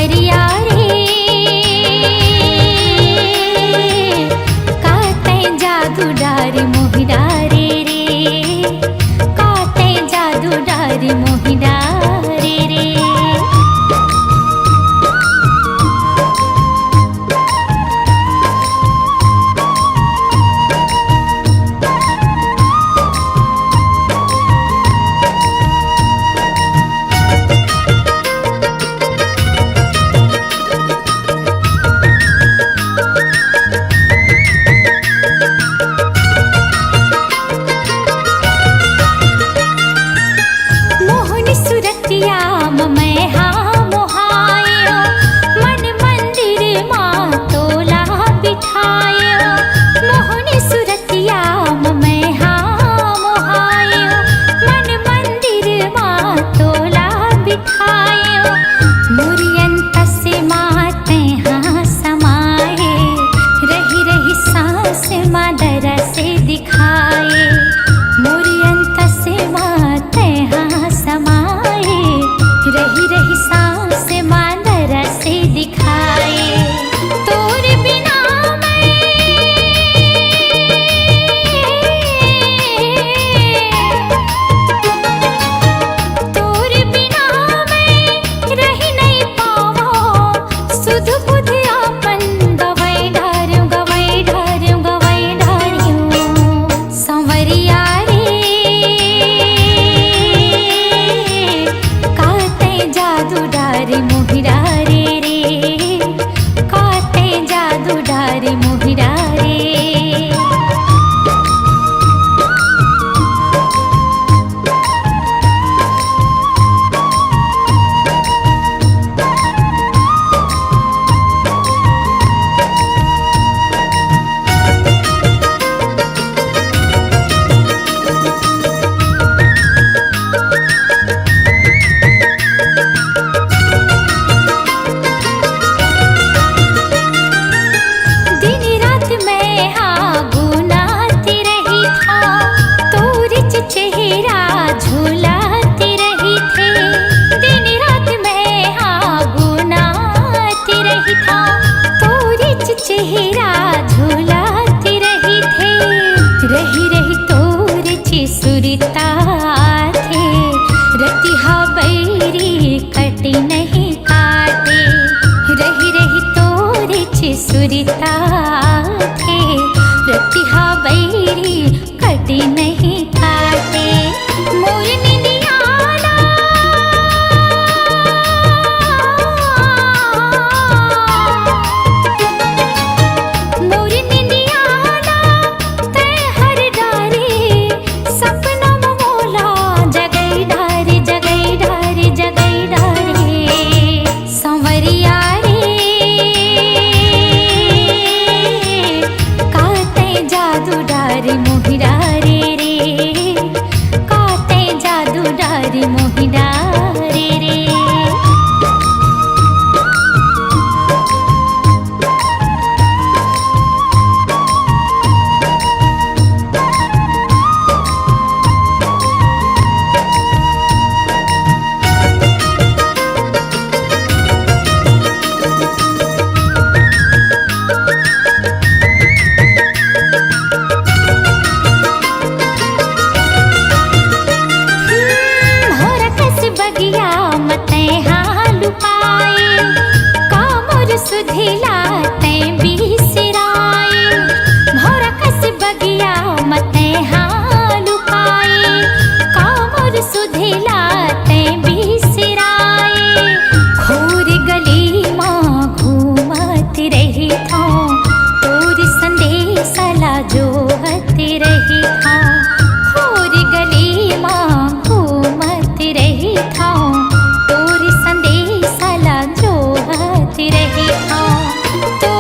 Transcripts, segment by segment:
संवरिया रे काते जादू डारी मोहि डारे रे काते जादू डारी मोहि डारे रे। सुरिता थे रतिहा बैरी कटी नहीं काटे मोर निंदियाना मोर निंदियाना ते हर डारे सपना मोला जगई डारे जगई डारे जगई डारे संवरिया मोहि डारे रे काते जादू डारी मोहि डारे रे। तो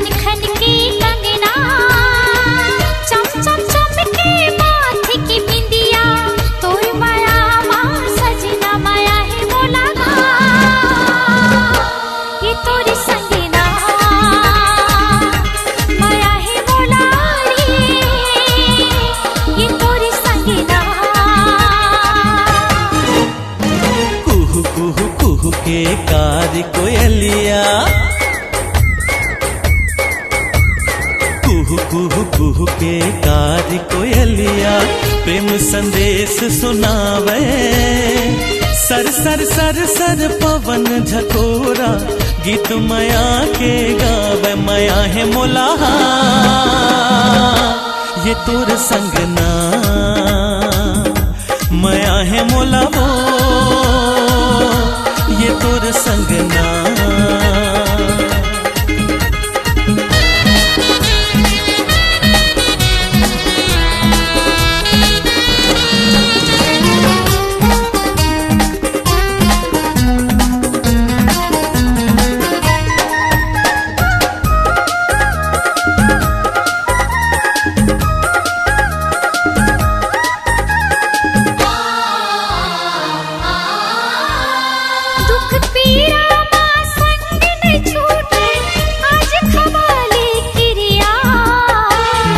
खन खन के कंगना, चम चम चमके माथे की बिंदिया, तोर माया माँ सजना माया है मोला ना, ये तोर संगना माया है मोला रे, ये तोर संगना। कुहू कुहू कुहू के कार कोयलिया, कुहू कुहू कुहू के कार कोयलिया, प्रेम संदेश सुनावे, सर सर सर सर पवन झकोरा, गीत माया के गावे, माया है मोला ये तोर संगना, माया है मोला वो ये तोर संगना। दुख पीड़ा माँ संग न छूटे, आज खवाले किरिया,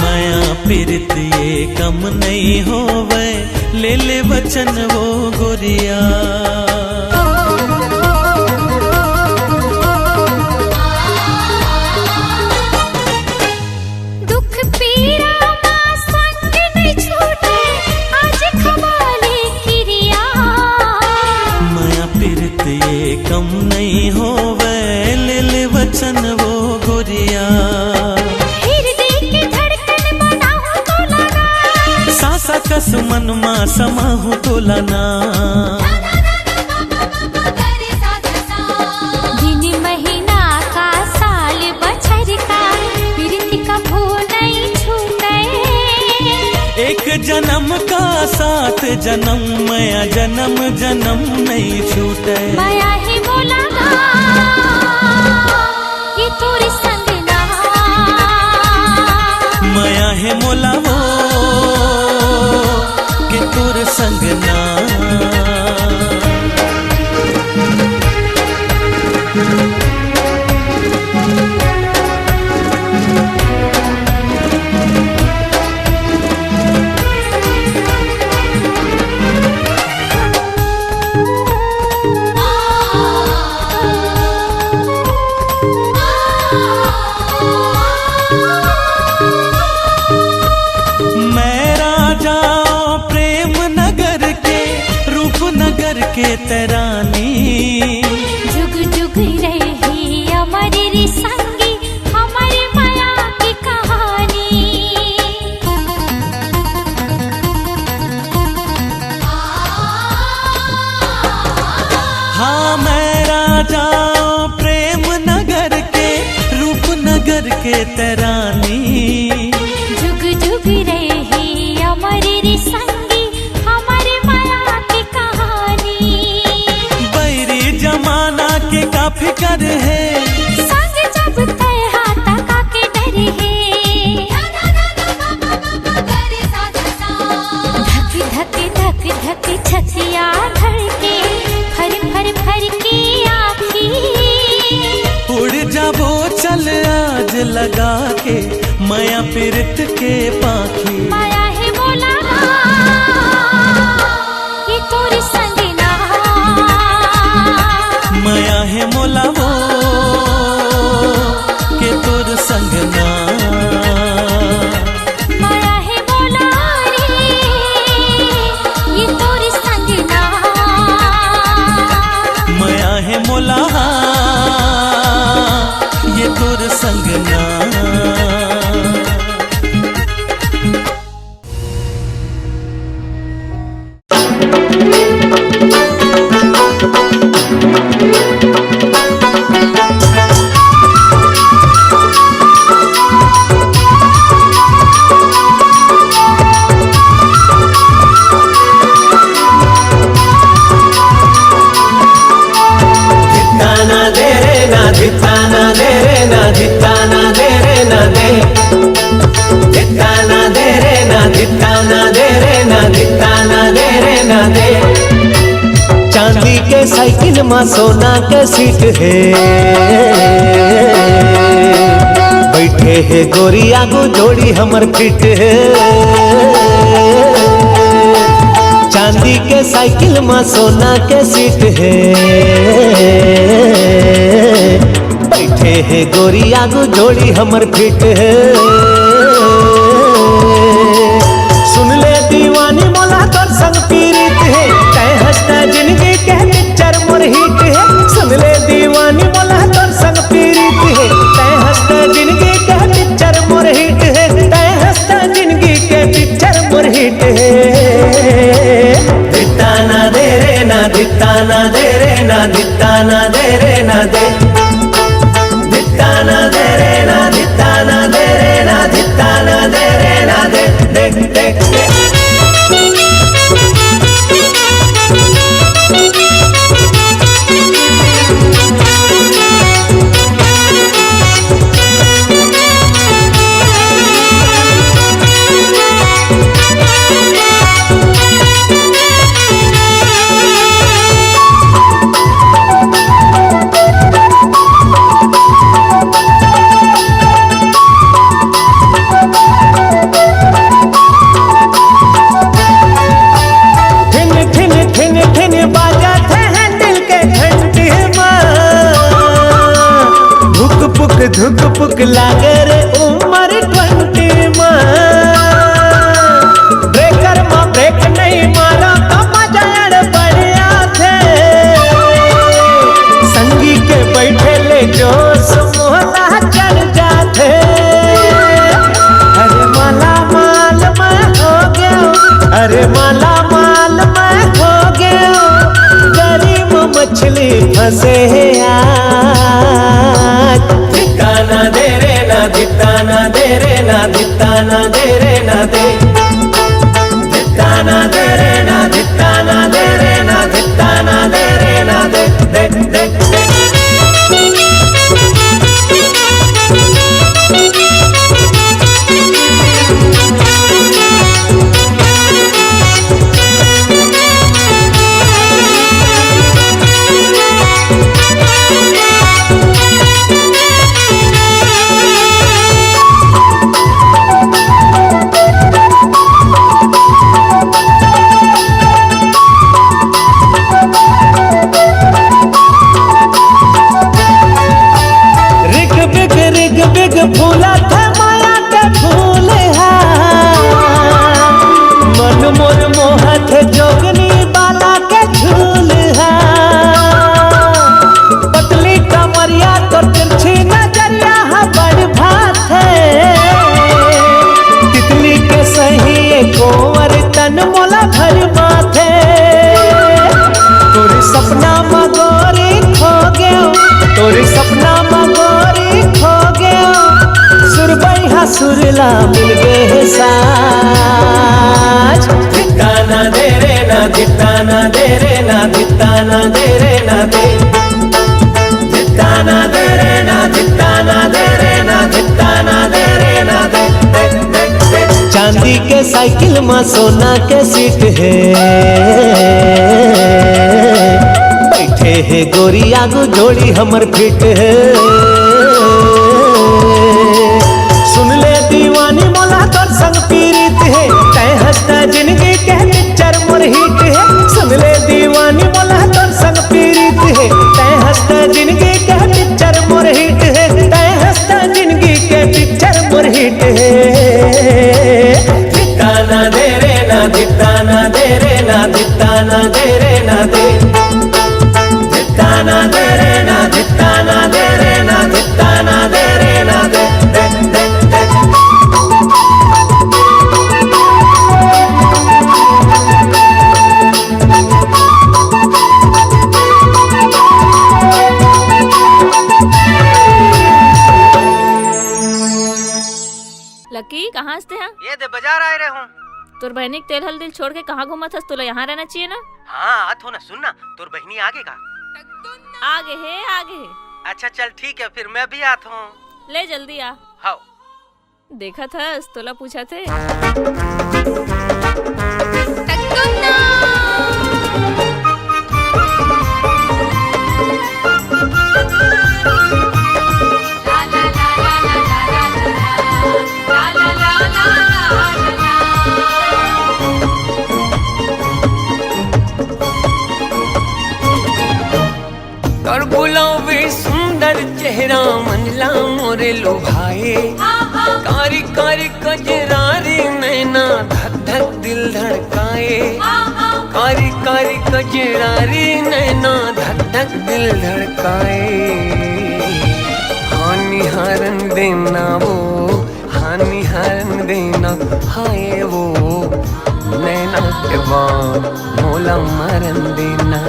माया पीरित ये कम नहीं होवे, ले ले वचन वो गोरिया। दुख पीड़ा माँ संग न छूटे, आज खवाले किरिया, माया पीरित ये कम नहीं होवे, ले ले वचन वो गोरिया। हृदय की धड़कन बनाऊं तोलाना, सासा कस मन मा समाहू तोलाना, दिन महीना का साल बछर का, प्रीति का भू नहीं छूटे, एक जन्म का साथ जन्म, माया जन्म जन्म नहीं छूटे। माया है मोला ना, ये तोर संगना, माया है मोला वो के तोर संगना। मैं राजा प्रेम नगर के, रूप नगर के तरानी, जुग जुग रही हमारी संगी, हमारी माया की कहानी। हाँ मैं राजा प्रेम नगर के, रूप नगर के तरानी, जुग जुग रही हमारी संगी, हमारी माया की कहानी। बैरी जमाना के का फिकर है, संग जब तय हाथा का के डर है, धक धक धक धक छतिया धड़के, फर फर फर की आँखी, उड़ जाबो चल आज लगा के, माया पीरित के पाखी। माया है मोला ना, ये तोर संगना, माया है मोला वो के तोर संगना। माया है मोला रे, ये तोर संगना, माया है मोला ये तोर संगना। चांदी के साइकिल में सोना के सीट है, बैठे है गोरिया गो जोड़ी हमर फिट है। चांदी के साइकिल में सोना के सीट है, बैठे है गोरिया गो जोड़ी हमर फिट है। सुन ले दीवानी मोला तोर संग पीड़ित है, कह हंसता जिंदगी के पिक्चर मोर हिट है। सुन ले दीवानी मोला तोर संग पीड़ित है, कह हंसता जिंदगी के पिक्चर मोर हिट है, कह हंसता जिंदगी के पिक्चर मोर हिट है। दिता ना दे रे ना दिता ना दे रे ना दिता ना दे रे ना दे, दिता ना दे रे ना दिता ना दे रे ना दिता ना दे रे ना दे, दे दे दे। धुक पुक लागे रे उमर 20 में, ब्रेकर में ब्रेक नहीं मारा तो मजा बढ़िया थे। संगी के बैठे ले जोश मोहला चढ़ जाते। अरे माला माल मैं हो गया, अरे माला माल मैं हो गया, गरीब मछली फंसे आज। दिता ना दे रे ना दिता ना दे रे ना दिता ना दे रे ना दे, दिता ना दे रे ना दिता ना दे रे ना दिता ना दे रे ना दे, दे दे दे। फूला था माया के फूल है, मन मोर मोहत जोगनी बाला के झूल है। पतली कमरिया तो तिरछी नजरिया है बड़ भात है, तितली के सही कोवर तन मोला भर माथे। तोरी सपना मगोरी खो गया, तोरी सपना मगोरी खो गया, सुरबैया सुरला मिल गए साज। दिता ना दे रे ना दिता ना दे रे ना दिता ना दे रे ना दे, दिता ना दे रे ना दिता ना दे रे ना दिता ना दे रे ना दे, दे दे दे। चांदी के साइकिल में सोना के सीट है, बैठे है गोरिया गो जोड़ी हमर फिट है। सुन ले दीवानी मोला तोर संग पीड़ित है, कह हंसता जिंदगी के पिक्चर मोर हिट है। सुन ले दीवानी मोला तोर संग पीड़ित है, कह हंसता जिंदगी के पिक्चर मोर हिट है, कह हंसता जिंदगी के पिक्चर मोर हिट है। दिता ना दे रे ना दिता ना दे रे ना दिता ना दे रे ना दे, दिता ना दे रे ना दिता ना दे रे ना दिता ना दे रे ना दे, दे दे दे। लकी कहाँ से हैं? ये दे बाजार आए रहे हूँ। तोर बहनी तेल हल्दी छोड़ के कहाँ घूमत हस? तोला यहाँ रहना चाहिए ना। हाँ आत हो ना, सुन ना, तोर बहनी आगे का आगे है आगे है। अच्छा चल ठीक है, फिर मैं भी आत हूँ। ले जल्दी आ। हाँ देखा था तोला पूछा थे। भोला मोरे लुभाए, कारी कारी कजरारी नैना धक धक दिल धड़काए, कारी कारी कजरारी नैना धक धक दिल धड़काए। हानि हारन देना वो, हानि हारन देना हाय वो, नैना के बाद मोला मरन देना।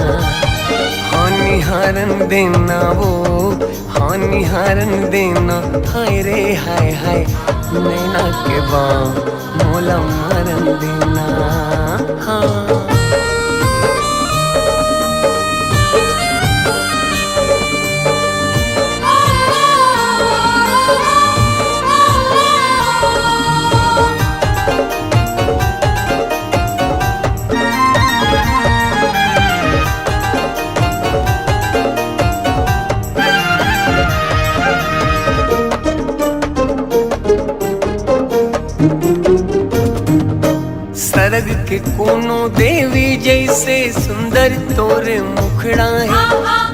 हानि हारन देना वो, हानि हारन देना हाय रे हाय हाय, नैना के बाद मोला मरन देना। हाँ सरग के कोनो देवी जैसे सुंदर तोरे मुखड़ा है,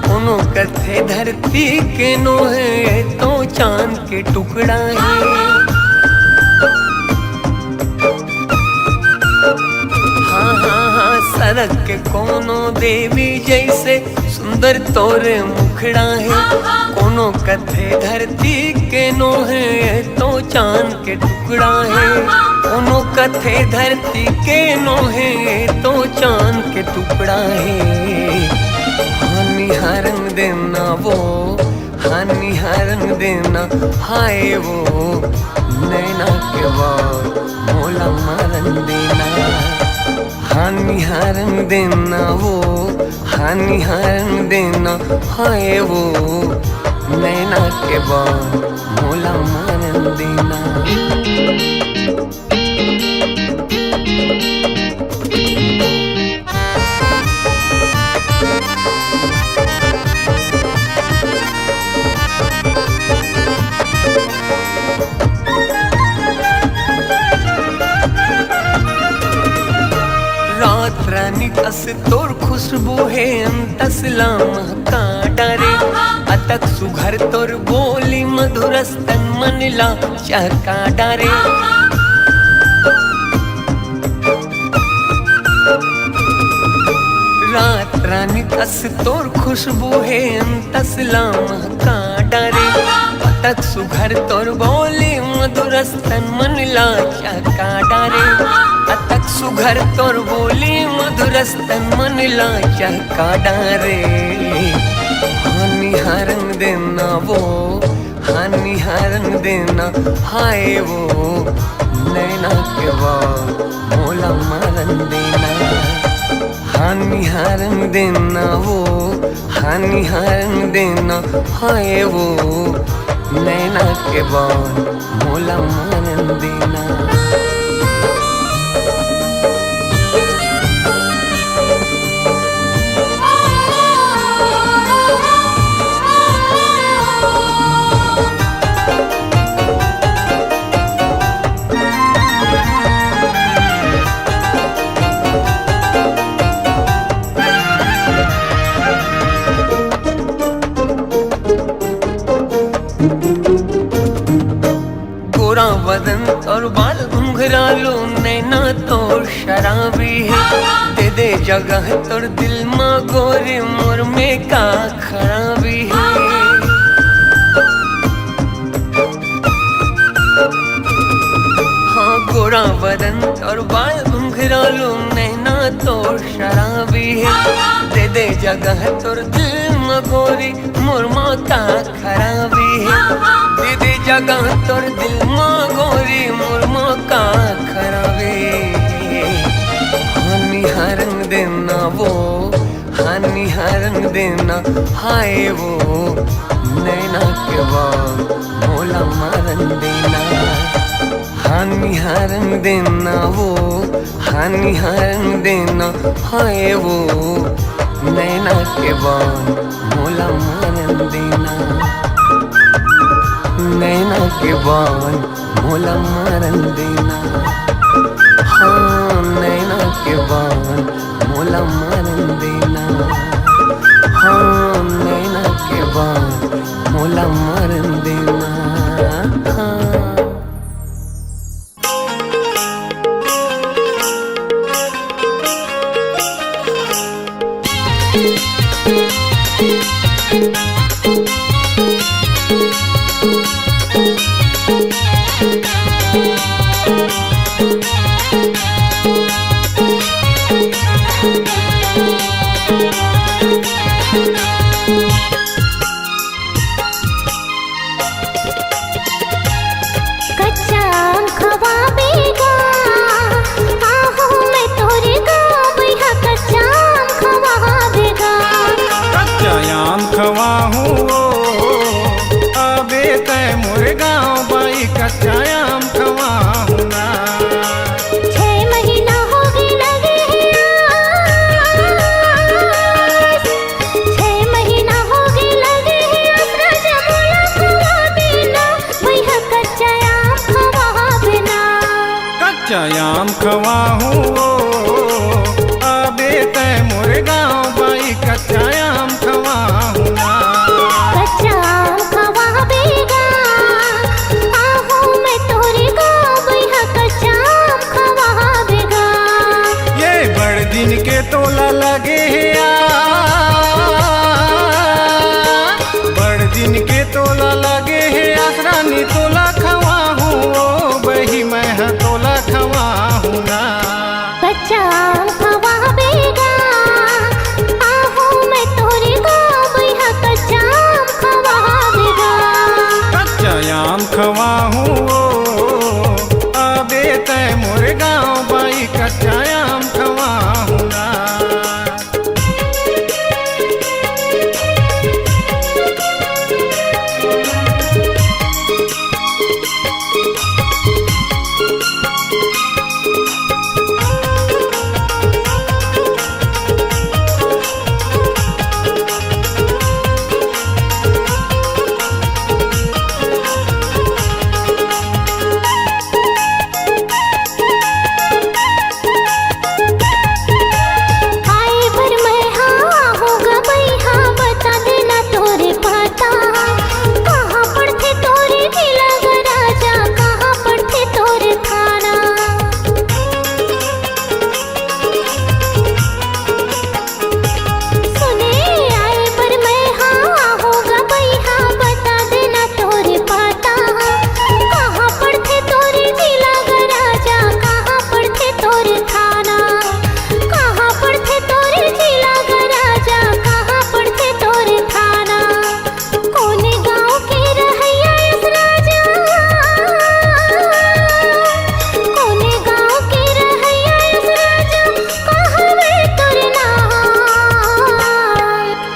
कोनो कथे धरती के नो है तो चांद के टुकड़ा है। हाँ हाँ हाँ सरग के कोनो देवी जैसे सुंदर तोरे मुखड़ा है, कोनो कथे धरती के नो है तो चांद के टुकड़ा है, कोनो कथे धरती के नो है तो चांद के टुकड़ा है। हानि हारन देना वो, हानि हारन देना हाय वो, नैना के बाद मोला मरन देना। हानि हारन देना वो, हानि हारन देना हाय वो, नैना के बाद मोला मरन देना। रात रानी कस तोर खुशबू है अंतसला महका डारे, अतक सुघर तोर बोली मधुरस्तन मनला चहका डारे। रात रानी कस तोर खुशबू है अंतसला महका डारे, अतक सुघर तोर बोली मधुरस्तन मनला चहका डारे, अतक सुघर तोर बोली मधुरस्तन मनला चहका डारे। हानि हारन देना वो, हानि हारन देना हाय वो, नैना के बाद मोला मरन देना। हानि हारन देना वो, हानि हारन देना हाय वो, नैना के बाद मोला मरन देना। गोरा बदन और बाल घुंघरालो नैना तो शराबी है, दे दे जगह तोर दिल मा गोरे मोर में का खराबी है। हाँ गोरा बदन और बाल घुंघरालो नैना तो शराबी है, दे दे जगह तोर दिल मा गोरी मोर मा का खराबी है, दे दे जगह तोर दिल मा गोरी मोर मा का खराबी। हानि हारन देना वो, हानि हारन देना हाय वो, नैना के बाद मोला मरन देना। हानि हारन देना वो, हानि हारन देना हाय वो, नैना के बाद मोला मरन देना। नैना के बाद मोला मरन देना। हाँ नैना के बाद मोला मरन देना। हाँ नैना के बाद मोला मरन देना। कच्चायाम खवाहू अबे तय मोर गाँव बाई कच्चायाम खवाहू ना। कच्चा आम खवावेगा आहू मैं तोरे गाँव बैहा कच्चा आम खवावेगा। ये बड़ दिन के तोला लगे है बड़ दिन के तोला लगे है आसरानी तोला खवाहू बही मैं तोला खवाहू ना। कच्चा आम खवावेगा आहू मैं तोरे गाँव बैहा कच्चा आम खवावेगा। कच्चायाम खवाहू अबे तय मोर गाँव बाई कच्चायाम खवाहू ना। आए भर मैं हाँ होगा बैहा बता देना तोरे पता। कहाँ पड़ते तोरे जिला राजा कहाँ पड़ते तोरे थाना। सुने आए पर मैं हाँ होगा बैहा बता देना तोरे पता। कहाँ पड़ते तोरे जिला राजा कहाँ पड़ते तोरे थाना। कहाँ पड़ते तोरे जिला राजा कहाँ पड़ते तोरे थाना। कोने गाँव के रहैया इस राजा कोने गाँव के रहैया इस राजा कहवे तोरे नाम।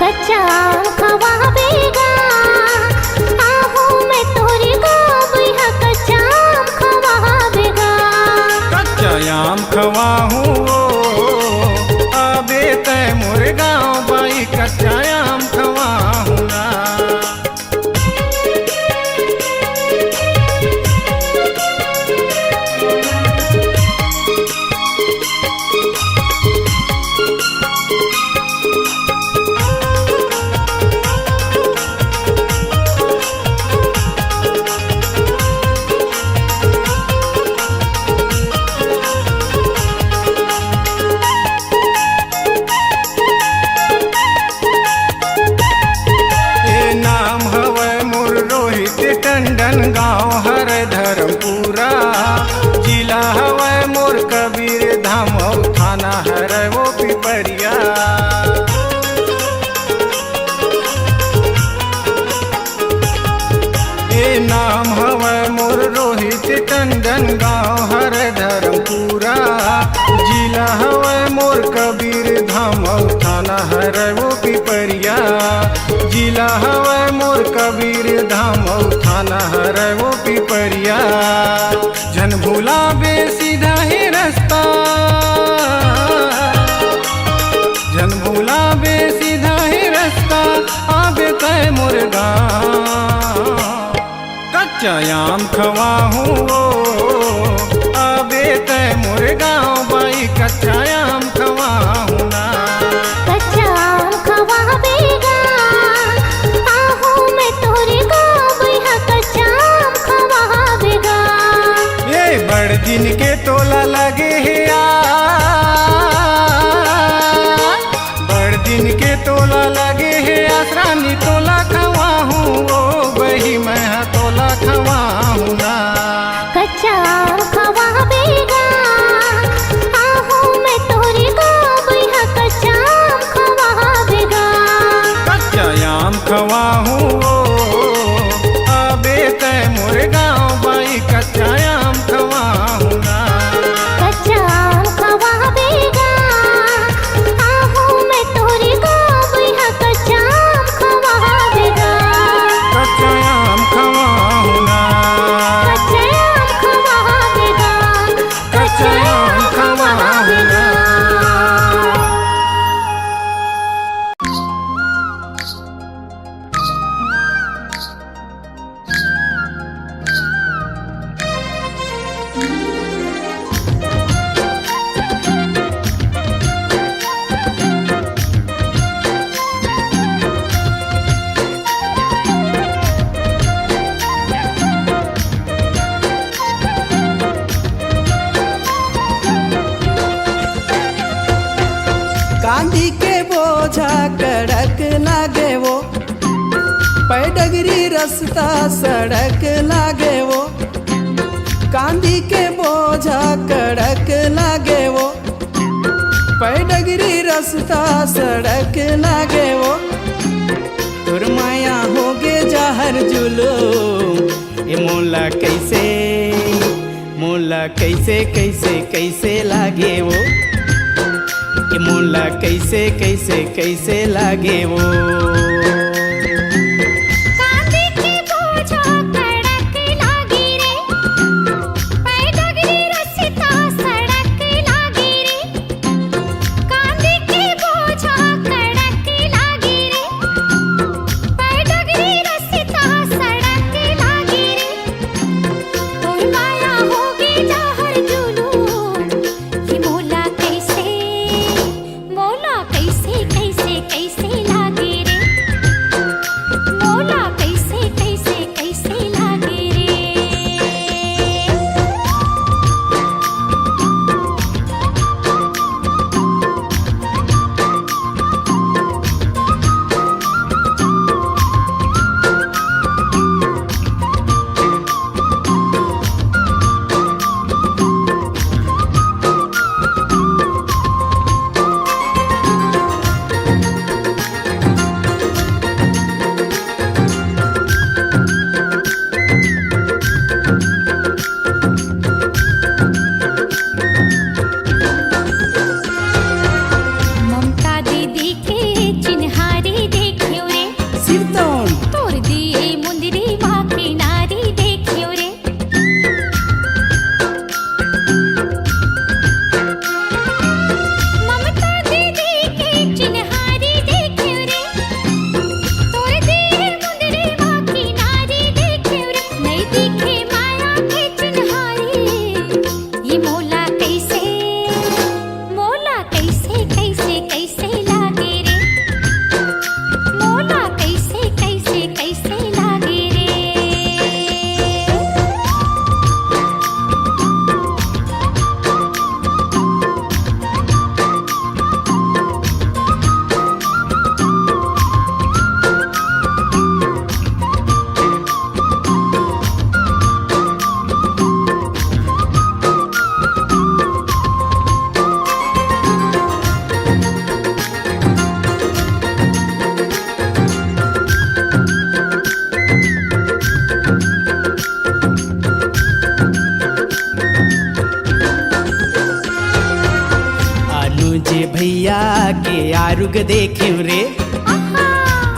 कच्चा आम खवावेगा आहू मैं तोरे गाँव बैहा कच्चा आम खवावेगा। कच्चायाम खवाहू अबे तय मोर गाँव बाई कच्चायाम खवाहू ना। ए नाम हवै मोर रोहित टंडन गाँव हर धर्मपुरा जिला हवै मोर कबीर धाम थाना हर वो पिपरिया। ए नाम हवै मोर रोहित टंडन गाँव हर धर्मपुरा जिला हवै मोर कबीर धाम थाना हर वो पिपरिया। जिला हवै मोर कबीर धाम थाना हर वो पिपरिया। जन भूला बे सीधा ही रास्ता जन भूला बे सीधा ही रास्ता आबे तय मोर गाँव। कच्चायाम खवाहू अबे तय मोर गाँव बाई कच्चायाम खवाहू ना। कच्चा आम खवावेगा आहू मैं तोरे गाँव बैहा कच्चा आम खवावेगा। ये बड़ दिन के तोला लगे है बड़ दिन के तोला लगे है आसरानी तोला खवाहू बही मैं तोला खवाहू ना। कच्चा आम खवावेगा आहू मैं तोरे गाँव बैहा कच्चा आम खवावेगा। कच्चायाम खवाहू अबे तय मोर गाँव बाई कच्चायाम खवाहू ना। कच्चा आम खवावेगा आहू मैं तोरे गाँव बैहा कच्चा आम खवावेगा। कच्चायाम खवाहू ना। कच्चा आम खवावेगा। कांदी के बोझा कड़क लागे वो, पैडगरी रास्ता सड़क लागे वो। कांदी के बोझा कड़क लागे वो, पैडगरी रास्ता सड़क लागे वो। तुर माया होगे जहर जुलूम, ये मोला कैसे कैसे लागे वो, ये मोला कैसे लागे वो। कांदी के बोझा कड़क लागी रे, पैडगरी रास्ता सड़क लागी रे। कांदी के बोझा कड़क लागी रे, पैडगरी रास्ता सड़क लागी रे। तोर माया होगी जहर जुलूम, ये मोला कैसे लागे रे, मोला कैसे लागे रे। ममता दीदी के चिन्हारी देखियो रे, सिरतौन तोर दिए मुंदरी माँ की नारी देखियो रे। ममता दीदी के चिन्हारी देखियो रे, तोर दिए मुंदरी माँ की नारी देखियो रे। नहीं दिखे माया के चिन्हारी, ये मोला कैसे लागे रे, मोला कैसे लागे रे। अनुज भैया के आरुग देखे रे,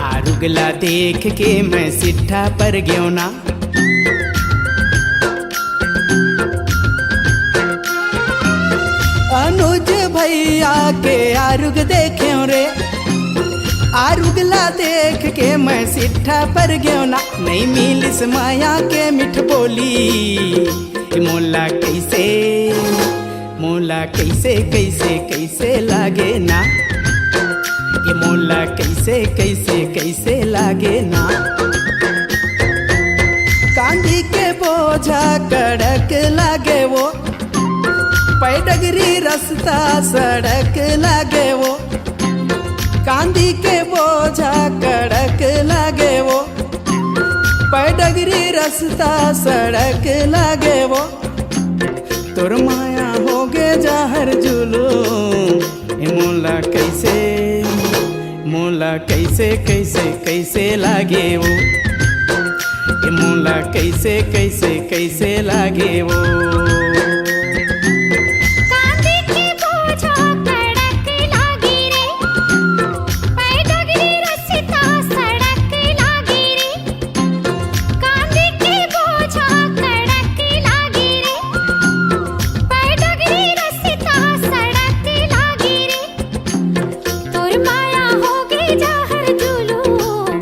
आरुगला देख के मैं सिट्ठा पर गयो ना। अनुज भैया के आरुग देखे रे, आरुगला देख के मैं सिट्ठा पर गयो ना। नहीं मिलिस माया के मिठ बोली, मोला कैसे लागे ना, ये मोला कैसे लागे ना। कांदी के बोझा कड़क लागे वो, पैडगरी रास्ता सड़क लागे वो। कांदी के बोझा कड़क लागे वो, पैडगरी रास्ता सड़क लागे वो। तोर माया होगे जहर जुलूम, ये मोला कैसे लागे वो, ये मोला कैसे लागे वो। कांदी के बोझा कड़क लागी रे, पैडगरी रास्ता सड़क लागी रे। कांदी के बोझा कड़क लागी रे, पैडगरी रास्ता सड़क लागी रे। तोर माया होगे जहर जुलूम,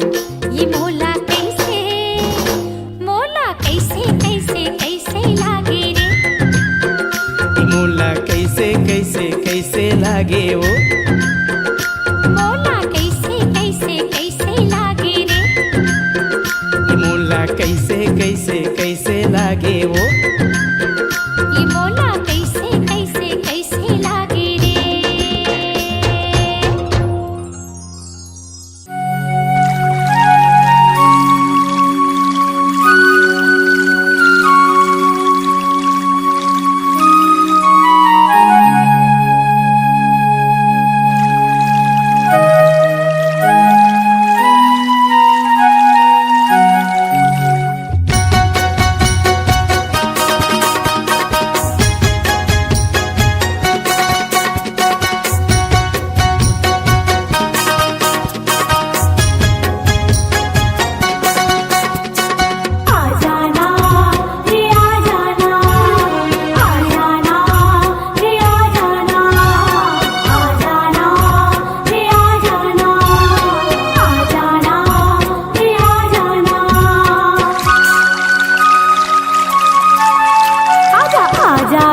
ये मोला कैसे लागे रे, मोला कैसे लागे वो, मोला कैसे लागे रे। मोला कैसे लागे वो। ये मोला कैसे लागे रे।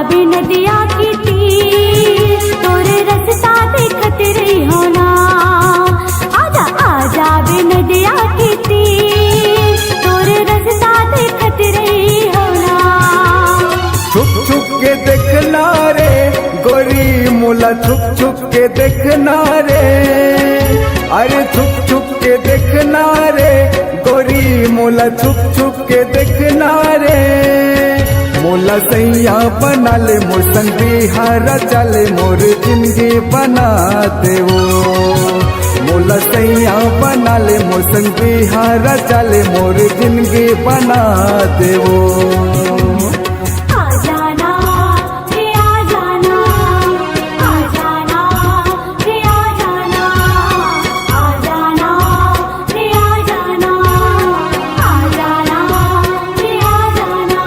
बे नदिया की तीर तोरे रास्ता देखत रही हो ना आजा आजा बे नदिया की तीर तोरे रास्ता देखत रही हो ना छुप छुप के देखना रे गोरी मोला छुप छुप के देखना रे अरे छुप छुप के देखना रे गोरी मोला छुप छुप के देखना रे मोला सैया बना ले मोर संग बिहार चले मोर जिंदगी बना दे वो मोला सैया बना ले मोर संग बिहार चले मोर जिंदगी बना दे वो आ जाना रे आ जाना आ जाना रे आ जाना आ जाना रे आ जाना आ जाना रे आ जाना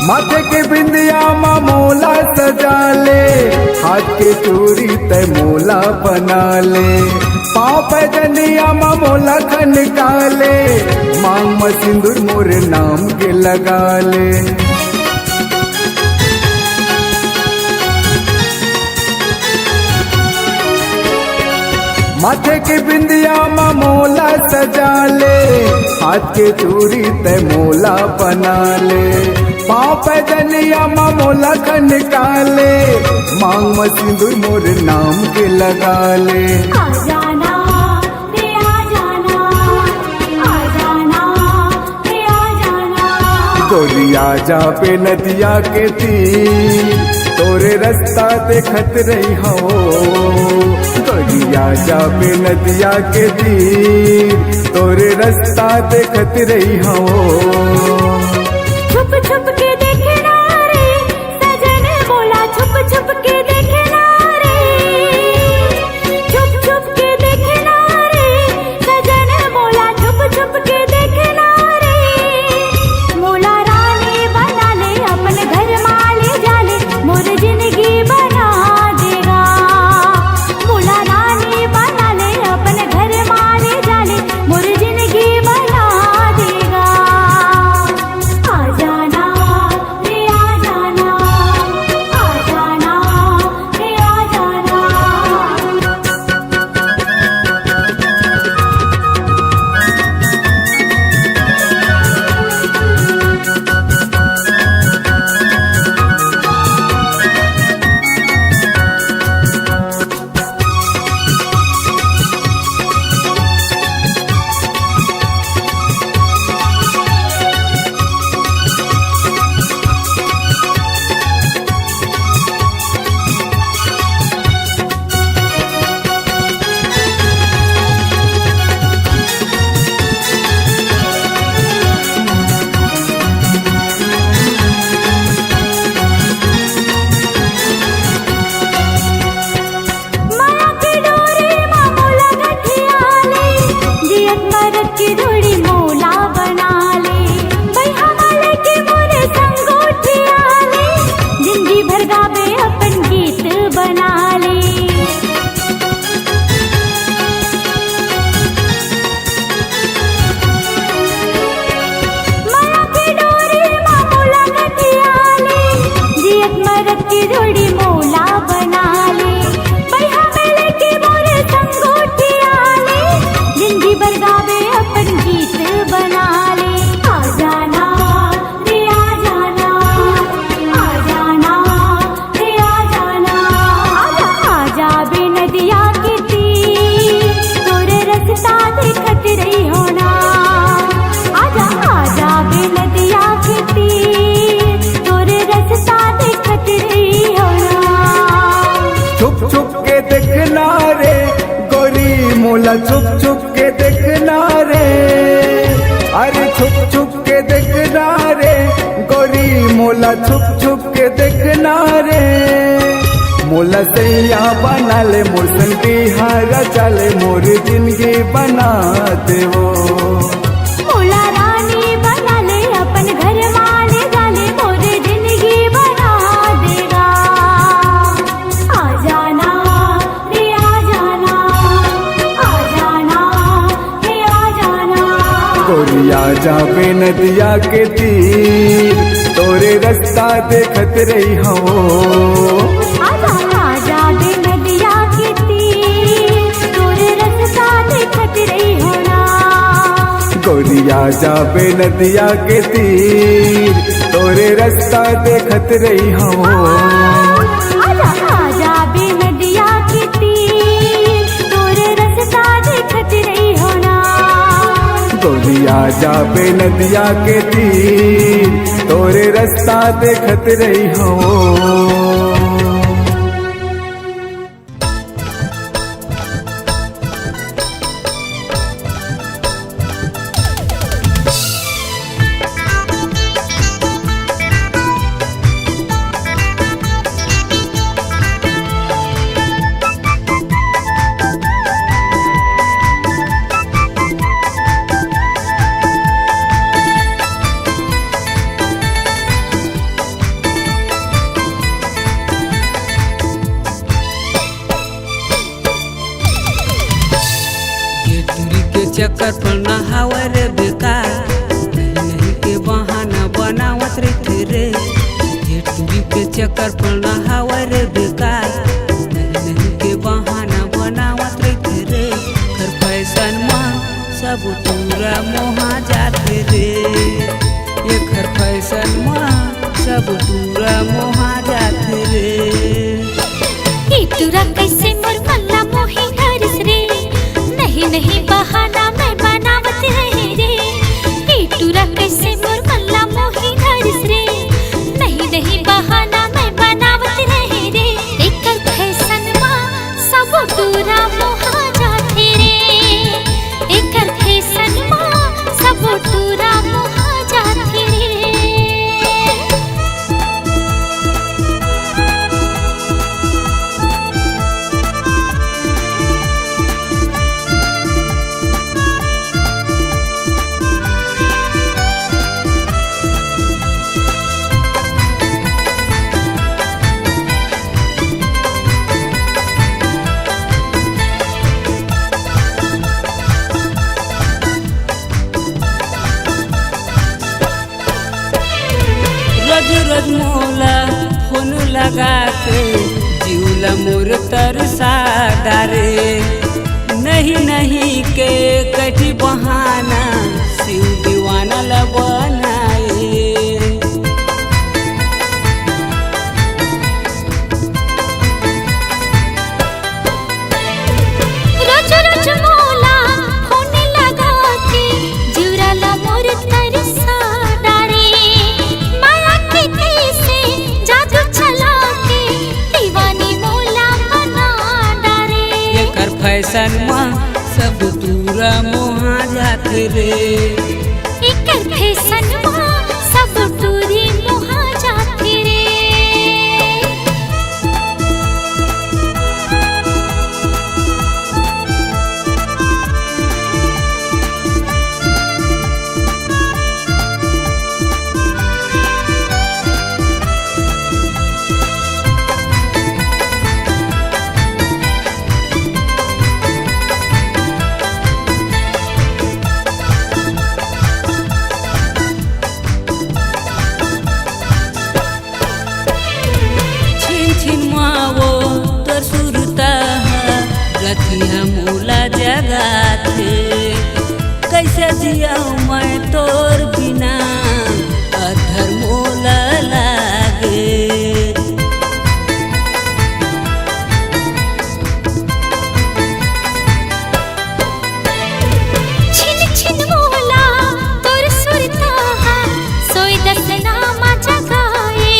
माथे के बिंदिया माँ मोला सजा ले हाथ के चूड़ी तय मोला बना ले पाँव पैजनिया माँ मोला खनका ले मांग में सिंदूर मोर नाम के लगा ले माथे के बिंदिया माँ मोला सजा ले हाथ के चूड़ी तय मोला बना ले पाँव पैजनिया माँ मोला खनका ले मांग में सिंदूर मोर नाम के लगा ले आ जाना रे आ जाना आ जाना रे आ जाना गोरिया जा पे नदिया के तीर तोरे रास्ता देखत रही हो गोरिया जा पे नदिया के तीर तोरे रास्ता देखत रही हो छुप छुप के देखना रे सजन बोला छुप छुप के देखना रे छुप छुप के देखना रे सजन बोला छुप छुप के देखना रे मोला रानी बना ले अपन घर माले जाले मोर जिंदगी बना देगा मोला रानी बना ले अपन घर माले जाले मोर जिंदगी बना देगा आ जाना मोला छुप छुप के देखना रे मोला सैया बना ले मोर संगी हारा चले मोर जिंदगी बना देवो मोला रानी बना ले अपन घर वाले जाले मोर जिंदगी बना देगा आ जाना रे आ जाना आ जाना रे आ जाना गोरिया जाबे नदिया के तीर तोरे रास्ता देखत रही हो आजा बे नदिया के तीर तोरे रास्ता देखत रही होना गोरिया जाबे नदिया के तीर तोरे रास्ता देखत रही हो आजा बे नदिया के तीर तोरे रास्ता देखत रही होना गोरिया जाबे नदिया के तीर तोरे रास्ता देखत रही हो चक्कर पर नहावर बेकार नहीं के बहाना बनावत रहते रे जेठुरी के चक्कर पर नहावर बेकार नहीं के बहाना बनावत रहते रे कर फैशन में सब पूरा मोहा जाते रे ये घर फैशन में सब पूरा मोहा जाते रे इतुरा कैसे मोर मल्ला मोही हरस रे नहीं नहीं बहाना मैं बनावत रहे रे इतुरा कैसे मोर मल्ला मोही हरस रे नहीं नहीं बहाना मैं बनावत रहे रे एकर फैशन मा सब पूरा मोहा जाते रे एकर फैशन मा सब पूरा मोहा जाते रे रोज मोला फोन लगा के जीवला मोर तरसा डारे नहीं नहीं के कठी बहाना शिव दीवाना ला बनाए रोज रोज मोला फोन लगा के जीवला मोर तरसा डारे माया के कैसे जादू चला के दीवानी मोला बना डारे एकर फैशन में सब दूरा मोहा जाते रे एकर फैशन मा सब दूरी मोहा जाते रे रतिया मोला जगा थे कैसे जिया मैं तोर बिना अधर मोला लागे छिन छिन मोला तोर सुरता सोई दसना मा जगाए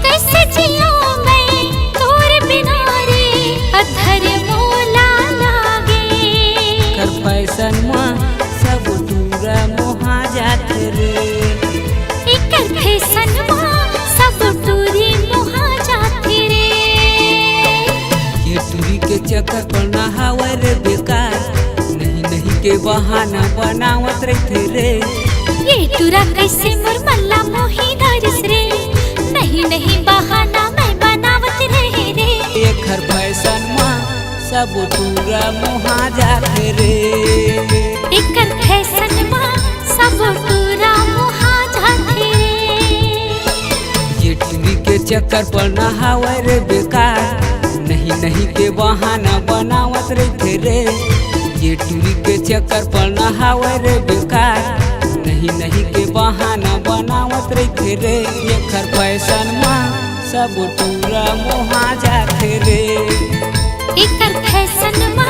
कैसे जिया मैं तोर बिना रे अधर मोला लागे कर फैशन में सब दूरा मोहा फैशनवा सब टूरी मुहा जाते रे। ये टूरी के चक्कर पर ना हावर बेकार, नहीं नहीं के बहाना बनावत रहते रे। ये टूरा कैसे मोर मल्ला मोही धरिस रे, नहीं नहीं बहाना मैं बनावत रहे रे। एक हर फैशन माँ सब टूरा मुहा जाते रे। एकर फैशनवा सब टूरा मुहा जाते रे। ये टूरी के चक्कर पर ना हावर बेकार, नहीं नहीं के बहाना बनावत रहते रे। ये टूरी के चक्कर पर ना हावर बेकार, नहीं नहीं के बहाना बनावत रहते रे। एकर फैशन माँ सब टूरा मुहा जाते रे। एकर फैशनवा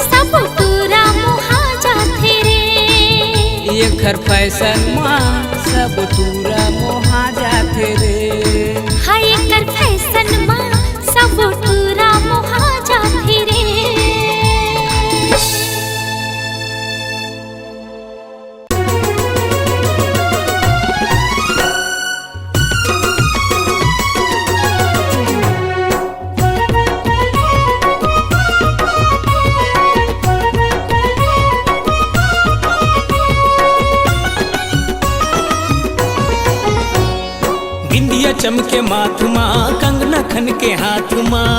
सब टूरा मुहा जाते रे। एकर फैशन माँ सब टूरा मुहा जाते रे। हाय एकर फैशनवा सब टूरा मुहा जाते रे। बिंदिया चमके माथ माँ, कंगना खन के हाथ माँ।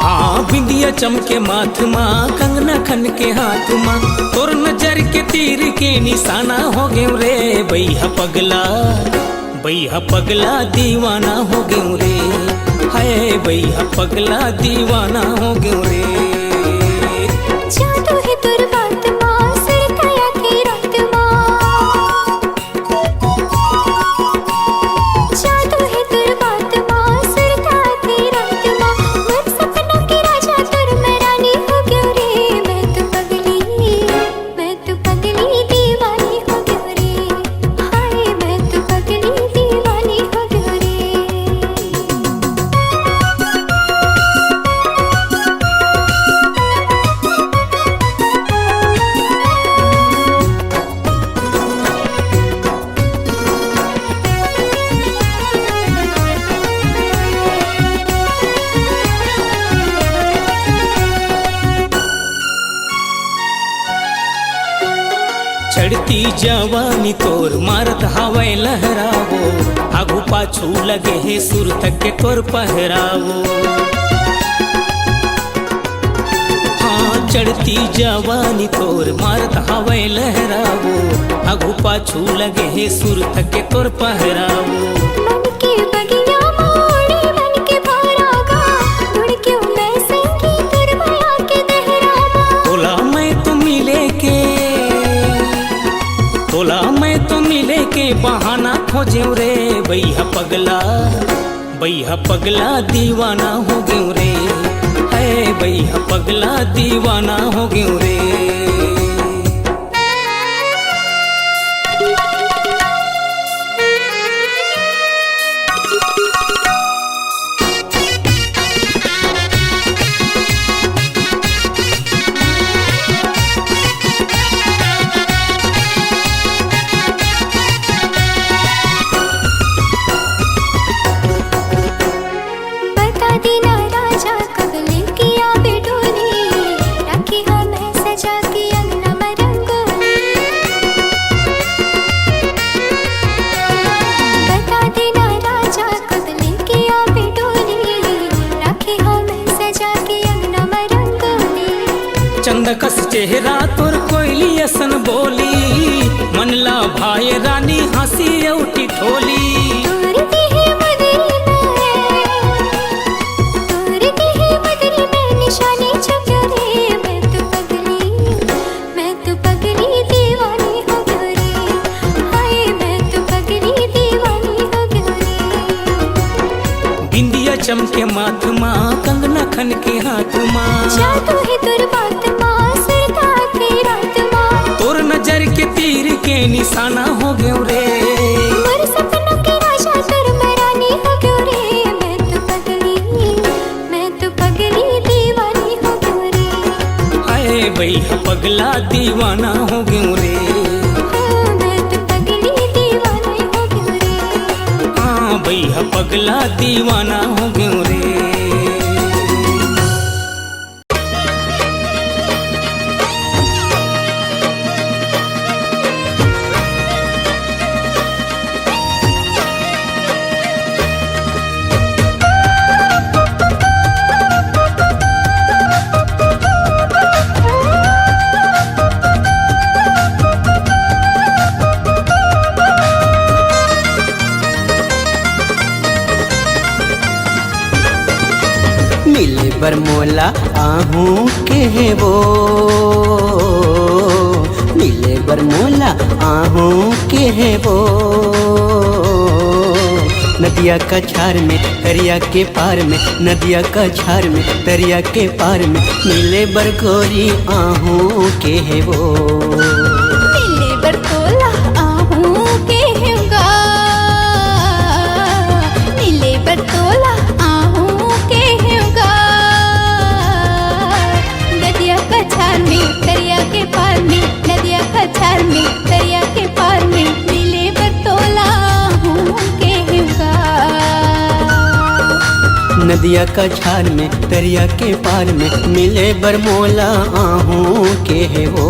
हाँ बिंदिया चमके माथ माँ, कंगना खन के हाथ माँ। तोर नजर के तीर के निशाना हो गए रे। बैहा पगला दीवाना हो गए रे। हाय बैहा पगला दीवाना हो गए रे। जादू है तोर बात माँ, सिर काया की रात माँ। जादू है तोर बात माँ, सिर काया की रात माँ। मन सपनों के राजा तोर मैं रानी हो गयो रे। मैं तो पगली दीवानी हो गयो रे। हाय मैं तो पगली दीवानी हो गयो रे। चढ़ती जवानी तोर मारत हवाई लहरावो। आगू पाछू लगे है सुर तक के तोर पहरावो। हाँ चढ़ती जवानी तोर मारत हवाई लहरावो। आगू पाछू लगे है सुर तक के तोर पहरावो। मन के बगिया मोड़े मन के भरागा, मुड़ क्यों मैं संगी तोर माया के दहरावा। तोला मैं तो मिले के बहाना खोजे रे। बैहा पगला दीवाना हो गयो रे। है बैहा पगला दीवाना हो गयो रे। बता देना राजा कब लेके आवे डोली, राखी हमें सजा के अंगना में रंगोली। बता देना राजा कब लेके आवे डोली, राखी हमें सजा के अंगना में रंगोली। चंदकस चेहरा तोर कोयली असन बोली, मनला भाई रानी हंसी उठी ठोली। तोरती है मदरी में निशानी छुपो रे। मैं तो पगली दीवानी हो गयो रे। हाय मैं तो पगली दीवानी हो गयो रे। बिंदिया चमके माथ माँ, कंगना खन के हाथ माँ। जादू है तोर बात माँ, सिर का के रात माँ। तोर नजर के तीर के निशाना हो गयो रे। मोर सपनों के राजा तोर मैं रानी हो गयो रे। मैं तो पगली दीवानी हो गयो रे। हाय बैहा पगला दीवाना हो गयो रे। मैं तो पगला दीवाना हो गयो रे। मिले बरमोला आहूं के है वो, मिले बरमोला आहूं के है वो। नदिया का छार में दरिया के पार में, नदिया का छार में दरिया के पार में, मिले बरगोरी आहूं के है वो। मिले बरतोला आहूं के होगा, मिले बरतोला आहूं के होगा। नदिया का छार में दरिया के पार में, नदिया का छार में दरिया के पार में, मिले बरतोला आहूं के होगा। नदिया का छार में दरिया के पार में, मिले बरमोला आहूं के है वो।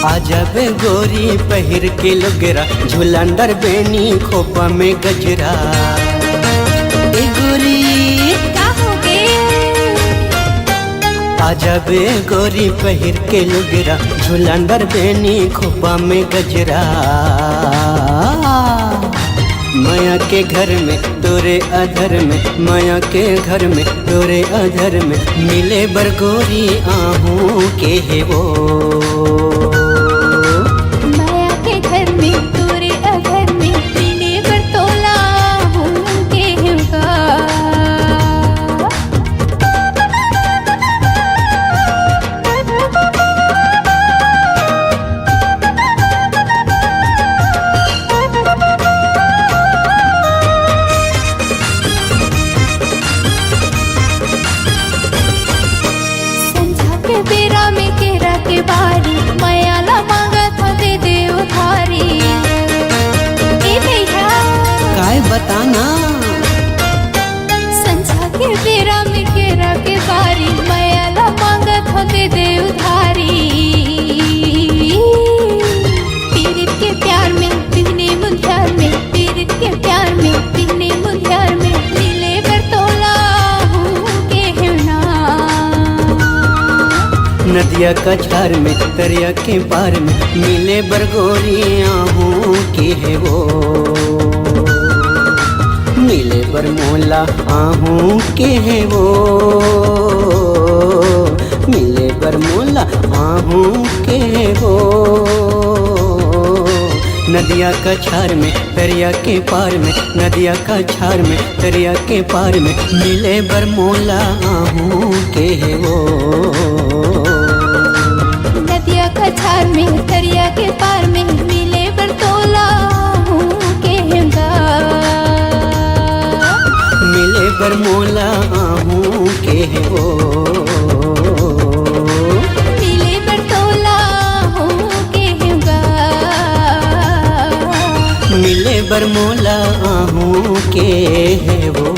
आजब गोरी पहिर के लुगरा, झुलंदर बेनी खोपा में गजरा। ए गोरी का हो गए? आजब गोरी पहिर के लुगरा, झुलंदर बेनी खोपा में गजरा। माया के घर में तोरे अधर में, माया के घर में तोरे अधर में, मिले बरगोरी आहूं के है वो। माया के घर में तोरे अधर में, मिले बरतोला आहूं के होगा। संझा के बेरा में केरा के बारी, माया ला मांगा था दे दे उधारी। ए भैया काय बताना संझा के बेरा में केरा के बारी, माया ला मांगा था दे दे उधारी। पीरित के प्यार में बिहने मुंध्यार में, पीरित के प्यार में बिहने मुंध्यार में, मिले बरतोला आहूं के होना। नदिया का छार में दरिया के पार में, मिले बरगोरी आहूं के है वो। मिले बरमोला आहूं के है वो, मिले बरमोला आहूं के है वो। नदिया का छार में दरिया के पार में, नदिया का छार में दरिया के पार में, मिले बरमोला आहूं के है वो। नदिया का छार में दरिया के पार में, मिले बरतोला आहूं के होगा। मिले बरमोला आहूं के है वो। मिले बरतोला आहूं के होगा। मिले बरमोला आहूं के है वो।